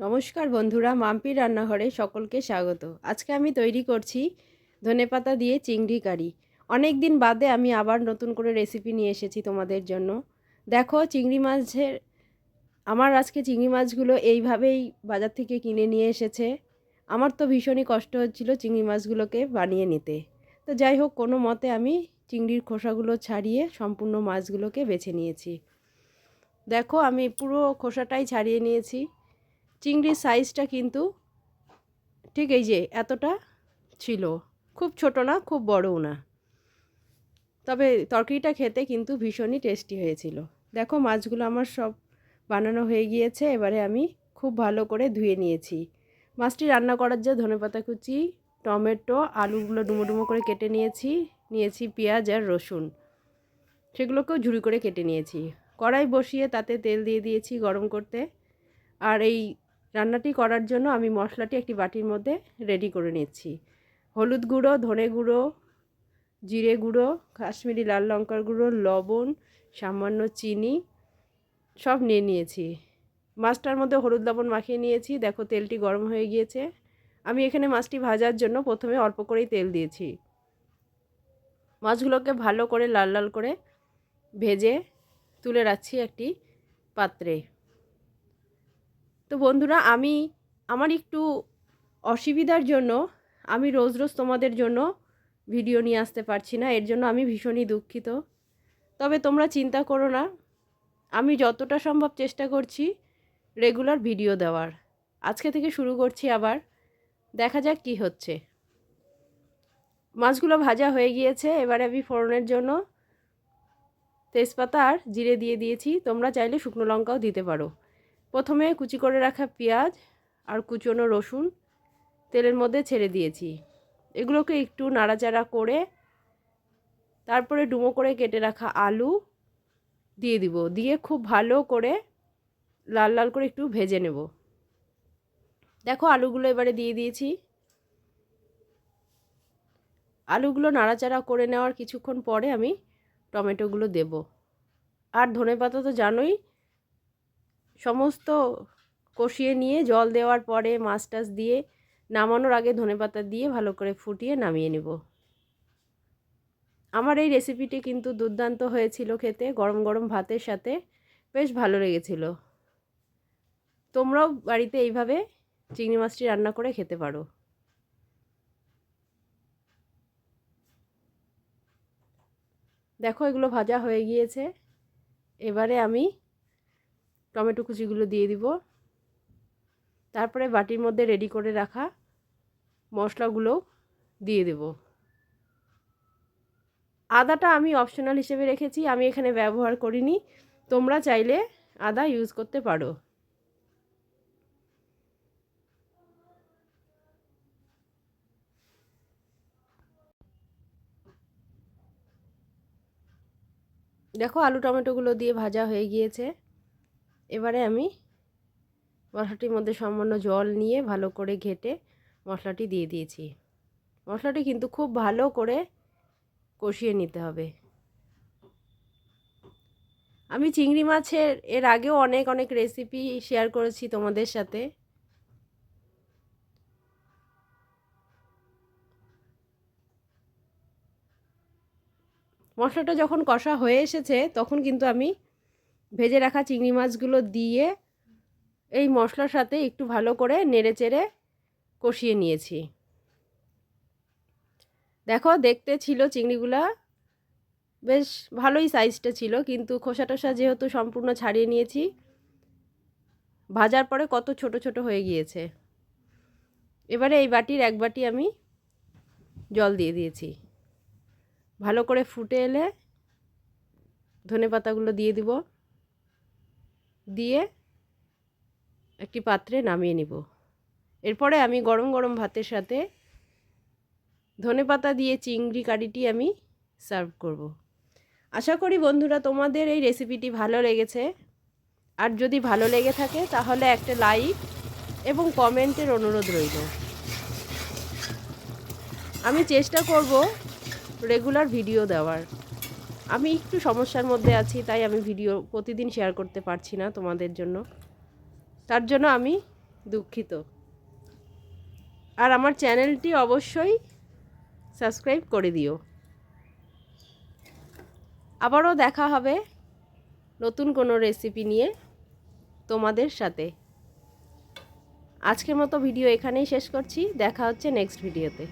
নমস্কার বন্ধুরা, মাম্পির রান্নাঘরে সকলকে স্বাগত। আজকে আমি তৈরি করছি ধনেপাতা দিয়ে চিংড়ি কারি। অনেক দিন বাদে আমি আবার নতুন করে রেসিপি নিয়ে এসেছি তোমাদের জন্য। দেখো, আজকে চিংড়ি মাছগুলো এইভাবেই বাজার থেকে কিনে নিয়ে এসেছে। আমার তো ভীষণই কষ্ট হচ্ছিল চিংড়ি মাছগুলোকে বানিয়ে নিতে। তো যাই হোক, কোনো মতে আমি চিংড়ির খোসাগুলো ছাড়িয়ে সম্পূর্ণ মাছগুলোকে বেছে নিয়েছি। দেখো, আমি পুরো খোসাটাই ছাড়িয়ে নিয়েছি। চিংড়ির সাইজটা কিন্তু ঠিক এই যে এতটা ছিল, খুব ছোট না, খুব বড়ও না। তবে তরকারিটা খেতে কিন্তু ভীষণই টেস্টি হয়েছিল। দেখো, মাছগুলো আমার সব বানানো হয়ে গিয়েছে। এবারে আমি খুব ভালো করে ধুয়ে নিয়েছি। মাছটি রান্না করার যে ধনেপাতা কুচি, টমেটো, আলুগুলো ডুমো ডুমো করে কেটে নিয়েছি পেঁয়াজ আর রসুন, সেগুলোকেও ঝুরি করে কেটে নিয়েছি। কড়াই বসিয়ে তাতে তেল দিয়ে দিয়েছি গরম করতে। আর এই রান্নাটি করার জন্য আমি মশলাটি একটি বাটির মধ্যে রেডি করে নিচ্ছি। হলুদ গুঁড়ো, ধনে গুঁড়ো, জিরে গুঁড়ো, কাশ্মীরি লাল লঙ্কার গুঁড়ো, লবণ, সামান্য চিনি সব নিয়ে নিয়েছি। মাছটার মধ্যে হলুদ লবণ মাখিয়ে নিয়েছি। দেখো, তেলটি গরম হয়ে গিয়েছে। আমি এখানে মাছটি ভাজার জন্য প্রথমে অল্প করেই তেল দিয়েছি। মাছগুলোকে ভালো করে লাল লাল করে ভেজে তুলে রাখছি একটি পাত্রে। তো বন্ধুরা, আমার একটু অসুবিধার জন্য আমি রোজ রোজ তোমাদের জন্য ভিডিও নিয়ে আসতে পারছি না। এর জন্য আমি ভীষণই দুঃখিত। তবে তোমরা চিন্তা করো না, আমি যতটা সম্ভব চেষ্টা করছি রেগুলার ভিডিও দেওয়ার। আজকে থেকে শুরু করছি আবার, দেখা যাক কি হচ্ছে। মাছগুলো ভাজা হয়ে গিয়েছে। এবারে আমি ফোড়নের জন্য তেজপাতা আর জিরে দিয়ে দিয়েছি। তোমরা চাইলে শুকনো লঙ্কাও দিতে পারো। প্রথমে কুচি করে রাখা পেঁয়াজ আর কুচনো রসুন তেলের মধ্যে ছেড়ে দিয়েছি। এগুলোকে একটু নাড়াচাড়া করে তারপরে ডুমো করে কেটে রাখা আলু দিয়ে দিব। দিয়ে খুব ভালো করে লাল লাল করে একটু ভেজে নেব। দেখো, আলুগুলো এবারে দিয়ে দিয়েছি। আলুগুলো নাড়াচাড়া করে নেওয়ার কিছুক্ষণ পরে আমি টমেটোগুলো দেব। আর ধনেপাতা তো জানোই, সমস্ত কষিয়ে নিয়ে জল দেওয়ার পরে মাছ টাছ দিয়ে নামানোর আগে ধনেপাতা দিয়ে ভালো করে ফুটিয়ে নামিয়ে নেব। আমার এই রেসিপিটি কিন্তু দুর্দান্ত হয়েছিল খেতে, গরম গরম ভাতের সাথে বেশ ভালো লেগেছিল। তোমরাও বাড়িতে এইভাবে চিংড়ি মাছটি রান্না করে খেতে পারো। দেখো, এগুলো ভাজা হয়ে গিয়েছে। এবারে আমি টমেটো কুচিগুলো দিয়ে দিব। তারপরে বাটির মধ্যে রেডি করে রাখা মশলাগুলো দিয়ে দেব। আদাটা আমি অপশনাল হিসেবে রেখেছি, আমি এখানে ব্যবহার করিনি। তোমরা চাইলে আদা ইউজ করতে পারো। দেখো, আলু টমেটোগুলো দিয়ে ভাজা হয়ে গিয়েছে। এবারে আমি মশলাটির মধ্যে সামান্য জল নিয়ে ভালো করে ঘেটে মশলাটি দিয়ে দিয়েছি। মশলাটি কিন্তু খুব ভালো করে কষিয়ে নিতে হবে। আমি চিংড়ি মাছের এর আগেও অনেক অনেক রেসিপি শেয়ার করেছি তোমাদের সাথে। মশলাটা যখন কষা হয়ে এসেছে তখন কিন্তু আমি ভেজে রাখা চিংড়ি মাছগুলো দিয়ে এই মশলার সাথে একটু ভালো করে নেড়েচেড়ে কষিয়ে নিয়েছি। দেখো, দেখতে ছিল চিংড়িগুলা বেশ ভালোই সাইজটা ছিল, কিন্তু খোসা টোসা যেহেতু সম্পূর্ণ ছাড়িয়ে নিয়েছি, ভাজার পরে কত ছোট ছোট হয়ে গিয়েছে। এবারে এই বাটির এক বাটি আমি জল দিয়ে দিয়েছি। ভালো করে ফুটে এলে ধনেপাতাগুলো দিয়ে দিব। দিয়ে একটি পাত্রে নামিয়ে নিব। এরপরে আমি গরম গরম ভাতের সাথে ধনেপাতা দিয়ে চিংড়ি কারিটি আমি সার্ভ করব। আশা করি বন্ধুরা তোমাদের এই রেসিপিটি ভালো লেগেছে। আর যদি ভালো লেগে থাকে তাহলে একটা লাইক এবং কমেন্টের অনুরোধ রইল। আমি চেষ্টা করব রেগুলার ভিডিও দেওয়ার। আমি একটু সমস্যার মধ্যে আছি, তাই আমি ভিডিও প্রতিদিন শেয়ার করতে পারছি না তোমাদের জন্য। তার জন্য আমি দুঃখিত। আর আমার চ্যানেলটি অবশ্যই সাবস্ক্রাইব করে দিও। আবারও দেখা হবে নতুন কোনো রেসিপি নিয়ে তোমাদের সাথে। আজকের মতো ভিডিও এখানেই শেষ করছি। দেখা হচ্ছে নেক্সট ভিডিওতে।